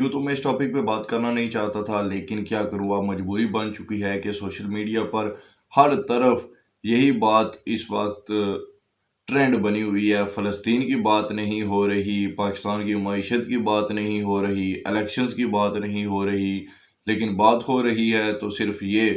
यूँ तो मैं इस टॉपिक पे बात करना नहीं चाहता था, लेकिन क्या करूँ, अब मजबूरी बन चुकी है कि सोशल मीडिया पर हर तरफ यही बात इस वक्त ट्रेंड बनी हुई है। फ़लस्तीन की बात नहीं हो रही, पाकिस्तान की मईशत की बात नहीं हो रही, इलेक्शंस की बात नहीं हो रही, लेकिन बात हो रही है तो सिर्फ ये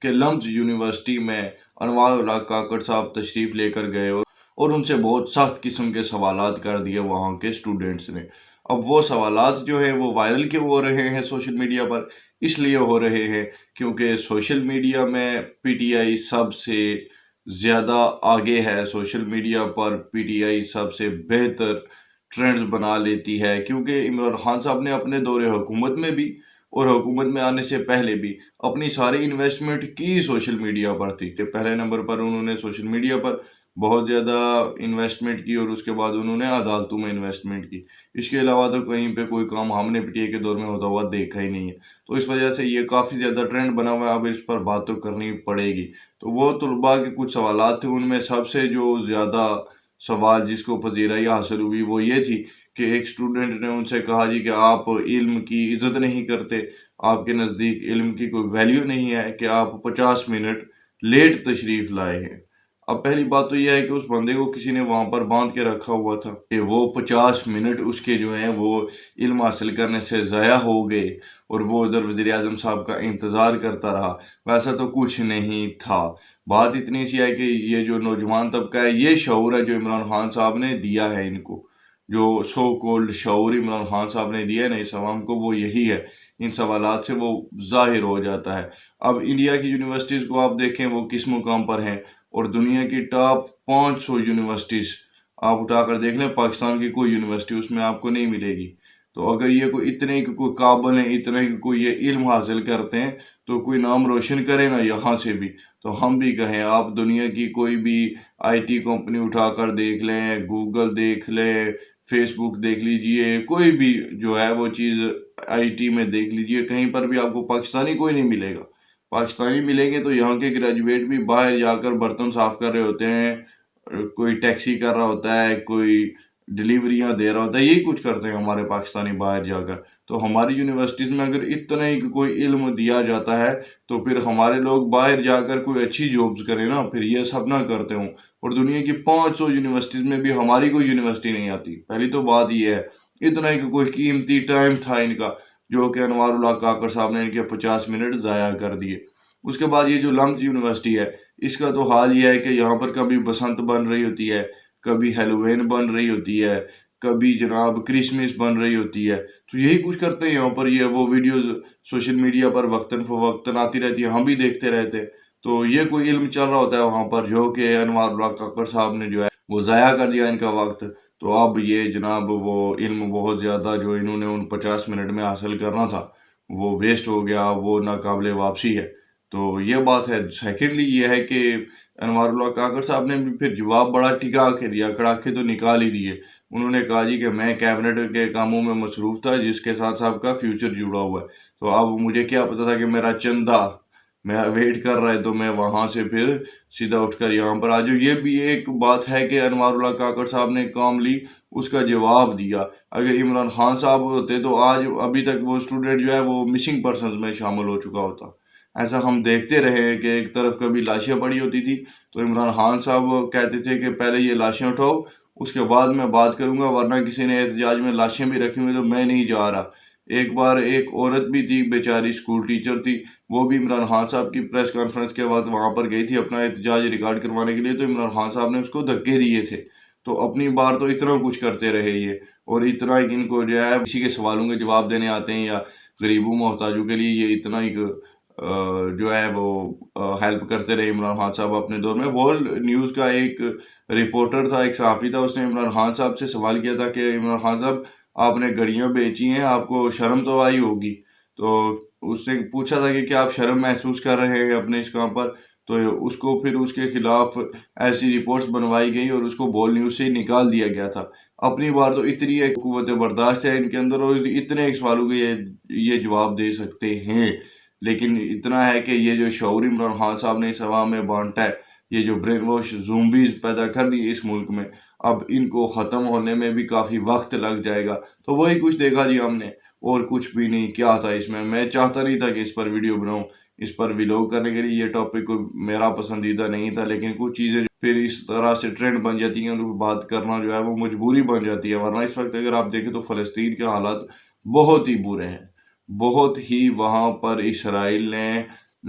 कि लम्स यूनिवर्सिटी में अनवार उल हक काकड़ साहब तशरीफ़ लेकर गए और उनसे बहुत सख्त किस्म के सवालात कर दिए वहाँ के स्टूडेंट्स ने। अब वो सवालात जो है वो वायरल क्यों हो रहे हैं सोशल मीडिया पर? इसलिए हो रहे हैं क्योंकि सोशल मीडिया में पीटीआई सबसे ज़्यादा आगे है। सोशल मीडिया पर पीटीआई सबसे बेहतर ट्रेंड्स बना लेती है, क्योंकि इमरान खान साहब ने अपने दौरे हुकूमत में भी और हुकूमत में आने से पहले भी अपनी सारी इन्वेस्टमेंट की सोशल मीडिया पर थी। कि पहले नंबर पर उन्होंने सोशल मीडिया पर बहुत ज़्यादा इन्वेस्टमेंट की और उसके बाद उन्होंने अदालतों में इन्वेस्टमेंट की। इसके अलावा तो कहीं पे कोई काम हमने पीटीआई के दौर में होता हुआ देखा ही नहीं है। तो इस वजह से ये काफ़ी ज़्यादा ट्रेंड बना हुआ है, अब इस पर बात तो करनी पड़ेगी। तो वो तलबा के कुछ सवालात थे, उनमें सबसे जो ज़्यादा सवाल जिसको पज़ीराई हासिल हुई वो ये थी कि एक स्टूडेंट ने उनसे कहा जी कि आप इल्म की इज़्ज़त नहीं करते, आपके नज़दीक इल्म की कोई वैल्यू नहीं है कि आप 50 मिनट लेट तशरीफ़ लाए हैं। अब पहली बात तो यह है कि उस बंदे को किसी ने वहाँ पर बांध के रखा हुआ था कि वो 50 मिनट उसके जो हैं वो इल्म हासिल करने से ज़ाया हो गए और वो उधर वज़ीर आज़म साहब का इंतज़ार करता रहा। वैसा तो कुछ नहीं था। बात इतनी सी है कि ये जो नौजवान तबका है, ये शऊर है जो इमरान खान साहब ने दिया है इनको, जो सो कॉल्ड शऊर इमरान खान साहब ने दिया है ना इस अवाम को, वो यही है। इन सवालात से वो ज़ाहिर हो जाता है। अब इंडिया की यूनिवर्सिटीज़ को आप देखें वो किस मुकाम पर हैं, और दुनिया की टॉप 500 यूनिवर्सिटीज़ आप उठाकर देख लें, पाकिस्तान की कोई यूनिवर्सिटी उसमें आपको नहीं मिलेगी। तो अगर ये कोई इतने के कोई काबिल हैं, इतने के कोई ये इल्म हासिल करते हैं, तो कोई नाम रोशन करे ना यहाँ से भी। तो हम भी कहें, आप दुनिया की कोई भी आईटी कंपनी उठाकर देख लें, गूगल देख लें, फेसबुक देख लीजिए, कोई भी जो है वो चीज़ आईटी में देख लीजिए, कहीं पर भी आपको पाकिस्तानी कोई नहीं मिलेगा। पाकिस्तानी मिलेंगे तो यहाँ के ग्रेजुएट भी बाहर जाकर बर्तन साफ कर रहे होते हैं, कोई टैक्सी कर रहा होता है, कोई डिलीवरियाँ दे रहा होता है, यही कुछ करते हैं हमारे पाकिस्तानी बाहर जाकर। तो हमारी यूनिवर्सिटीज़ में अगर इतना ही कोई इल्म दिया जाता है, तो फिर हमारे लोग बाहर जाकर कोई अच्छी जॉब्स करें ना, फिर ये सब ना करते हों। और दुनिया की 500 यूनिवर्सिटीज़ में भी हमारी कोई यूनिवर्सिटी नहीं आती। पहली तो बात ये है, इतना ही कोई कीमती टाइम था इनका, जो कि अनवार उल हक काकड़ साहब ने इनके 50 मिनट ज़ाया कर दिए। उसके बाद ये जो लम्स यूनिवर्सिटी है, इसका तो हाल ये है कि यहाँ पर कभी बसंत बन रही होती है, कभी हैलोवीन बन रही होती है, कभी जनाब क्रिसमस बन रही होती है। तो यही कुछ करते हैं यहाँ पर, ये वो वीडियोस सोशल मीडिया पर वक्तन फ़वक्तन आती रहती है, हम भी देखते रहते हैं। तो ये कोई इल्म चल रहा होता है वहाँ पर, जो कि अनवार उल हक काकड़ साहब ने जो है वो ज़ाया कर दिया इनका वक्त। तो अब ये जनाब वो इल्म बहुत ज़्यादा जो इन्होंने उन 50 मिनट में हासिल करना था, वो वेस्ट हो गया, वो नाकाबिले वापसी है। तो ये बात है। सेकेंडली ये है कि अनवार उल हक काकड़ साहब ने भी फिर जवाब बड़ा टिका के दिया, कड़ाके तो निकाल ही दिए। उन्होंने कहा जी कि मैं कैबिनेट के कामों में मसरूफ़ था, जिसके साथ साहब का फ्यूचर जुड़ा हुआ है। तो अब मुझे क्या पता था कि मेरा चंदा मैं वेट कर रहा है, तो मैं वहाँ से फिर सीधा उठकर यहाँ पर आ जाऊँ। ये भी एक बात है कि अनवार उल हक काकड़ साहब ने काम ली, उसका जवाब दिया। अगर इमरान खान साहब होते तो आज अभी तक वो स्टूडेंट जो है वो मिसिंग पर्सन्स में शामिल हो चुका होता। ऐसा हम देखते रहे हैं कि एक तरफ कभी लाशें पड़ी होती थी, तो इमरान खान साहब कहते थे कि पहले ये लाशें उठाओ, उसके बाद मैं बात करूंगा, वरना किसी ने एहतजाज में लाशें भी रखी हुई तो मैं नहीं जा रहा। एक बार एक औरत भी थी, बेचारी स्कूल टीचर थी, वो भी इमरान खान साहब की प्रेस कॉन्फ्रेंस के बाद वहाँ पर गई थी अपना एहतजाज रिकॉर्ड करवाने के लिए, तो इमरान खान साहब ने उसको धक्के दिए थे। तो अपनी बार तो इतना कुछ करते रहे ये, और इतना ही इनको जो है किसी के सवालों के जवाब देने आते हैं, या गरीबों मोहताजों के लिए ये इतना ही जो है वो हेल्प करते रहे इमरान खान साहब अपने दौर में। वर्ल्ड न्यूज़ का एक रिपोर्टर था, एक सहाफ़ी था, उसने इमरान खान साहब से सवाल किया था कि इमरान खान साहब, आपने घड़ियाँ बेची हैं, आपको शर्म तो आई होगी। तो उसने पूछा था कि क्या आप शर्म महसूस कर रहे हैं अपने इस काम पर? तो उसको फिर उसके खिलाफ ऐसी रिपोर्ट्स बनवाई गई और उसको बोल न्यूज़ से निकाल दिया गया था। अपनी बार तो इतनी एक कुव्वत बर्दाश्त है इनके अंदर, और इतने सवालों के ये जवाब दे सकते हैं। लेकिन इतना है कि ये जो शऊर इमरान खान साहब ने इस अवाम में बांटा है, ये जो ब्रेन वॉश ज़ूम्बीज़ पैदा कर दी इस मुल्क में, अब इनको ख़त्म होने में भी काफ़ी वक्त लग जाएगा। तो वही कुछ देखा जी हमने। اور کچھ بھی نہیں. کیا تھا اس میں چاہتا نہیں تھا کہ اس پر ویڈیو بناؤں. اس پر ولاگ کرنے کے لیے یہ ٹاپک کوئی میرا پسندیدہ نہیں تھا، لیکن کچھ چیزیں پھر اس طرح سے ٹرینڈ بن جاتی ہیں، ان کو بات کرنا جو ہے وہ مجبوری بن جاتی ہے. ورنہ اس وقت اگر آپ دیکھیں تو فلسطین کے حالات بہت ہی برے ہیں، بہت ہی. وہاں پر اسرائیل نے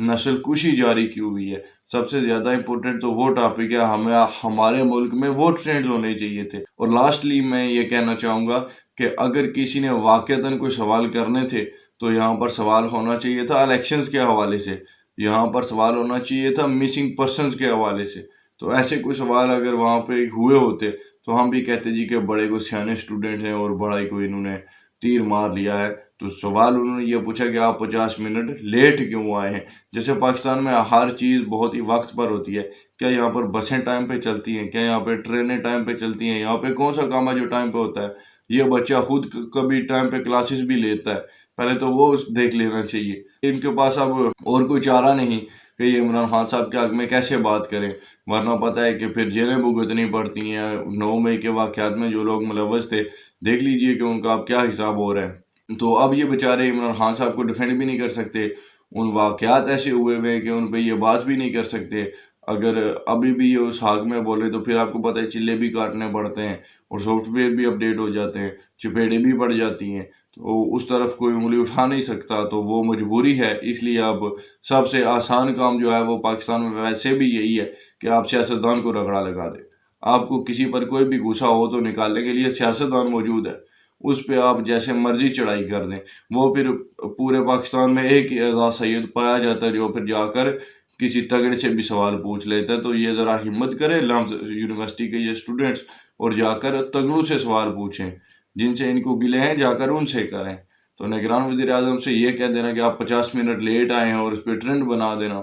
نسل کشی جاری کی ہوئی ہے. سب سے زیادہ امپورٹنٹ تو وہ ٹاپک ہے، ہمارے ملک میں وہ ٹرینڈز ہونے چاہیے تھے. اور لاسٹلی میں یہ کہنا چاہوں گا کہ اگر کسی نے واقعتاً کوئی سوال کرنے تھے تو یہاں پر سوال ہونا چاہیے تھا الیکشنز کے حوالے سے، یہاں پر سوال ہونا چاہیے تھا مسنگ پرسنز کے حوالے سے. تو ایسے کوئی سوال اگر وہاں پہ ہوئے ہوتے تو ہم بھی کہتے جی کہ بڑے کوئی سیانے اسٹوڈنٹ ہیں اور بڑا ہی کوئی انہوں نے تیر مار لیا ہے. تو سوال انہوں نے یہ پوچھا کہ آپ 50 منٹ لیٹ کیوں آئے ہیں. جیسے پاکستان میں ہر چیز بہت ہی وقت پر ہوتی ہے. کیا یہاں پر بسیں ٹائم پہ چلتی ہیں؟ کیا یہاں پہ ٹرینیں ٹائم پہ چلتی ہیں؟ یہاں پہ کون سا کام ہے جو ٹائم پہ ہوتا ہے؟ یہ بچہ خود کبھی ٹائم پہ کلاسز بھی لیتا ہے، پہلے تو وہ دیکھ لینا چاہیے. ان کے پاس اب اور کوئی چارہ نہیں کہ یہ عمران خان صاحب کے حق میں کیسے بات کریں، ورنہ پتہ ہے کہ پھر جیلیں بھگتنی پڑتی ہیں. 9 مئی کے واقعات میں جو لوگ ملوث تھے، دیکھ لیجئے کہ ان کا اب کیا حساب ہو رہا ہے. تو اب یہ بیچارے عمران خان صاحب کو ڈیفینڈ بھی نہیں کر سکتے. ان واقعات ایسے ہوئے ہیں کہ ان پہ یہ بات بھی نہیں کر سکتے. اگر ابھی بھی یہ اس حق میں بولے تو پھر آپ کو پتہ ہے چلے بھی کاٹنے پڑتے ہیں اور سافٹ ویئر بھی اپڈیٹ ہو جاتے ہیں، چپیڑیں بھی پڑ جاتی ہیں. تو اس طرف کوئی انگلی اٹھا نہیں سکتا، تو وہ مجبوری ہے. اس لیے اب سب سے آسان کام جو ہے وہ پاکستان میں ویسے بھی یہی ہے کہ آپ سیاستدان کو رگڑا لگا دیں. آپ کو کسی پر کوئی بھی غصہ ہو تو نکالنے کے لیے سیاستدان موجود ہے، اس پہ آپ جیسے مرضی چڑھائی کر دیں. وہ پھر پورے پاکستان میں ایک ہی اعزاز سید پایا جاتا ہے جو پھر جا کر کسی تگڑے سے بھی سوال پوچھ لیتا ہے. تو یہ ذرا ہمت کرے لمز یونیورسٹی کے یہ اسٹوڈنٹس اور جا کر تگڑوں سے سوال پوچھیں، جن سے ان کو گلے ہیں جا کر ان سے کریں. تو نگران وزیر اعظم سے یہ کہہ دینا کہ آپ 50 منٹ لیٹ آئے ہیں اور اس پہ ٹرینڈ بنا دینا،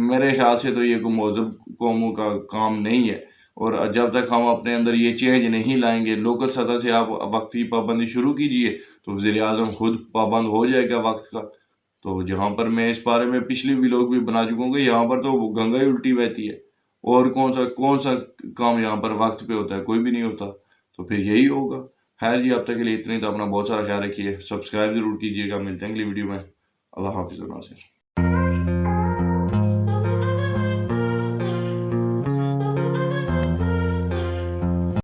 میرے خیال سے تو یہ کوئی مہذب قوموں کا کام نہیں ہے. اور جب تک ہم اپنے اندر یہ چینج نہیں لائیں گے، لوکل سطح سے آپ وقت کی پابندی شروع کیجئے تو وزیر اعظم خود پابند ہو جائے گا وقت کا. تو جہاں پر میں اس بارے میں پچھلی ویلوگ بھی بنا چکا ہوں کہ یہاں پر تو گنگا ہی الٹی بہتی ہے، اور کون سا کام یہاں پر وقت پہ ہوتا ہے؟ کوئی بھی نہیں ہوتا. تو پھر یہی ہوگا. خیر جی، اب تک کے لیے اتنی. تو اپنا بہت سارا خیال رکھیے، سبسکرائب ضرور کیجیے گا. ملتے ہیں اگلی ویڈیو میں. اللہ حافظ. ناصر.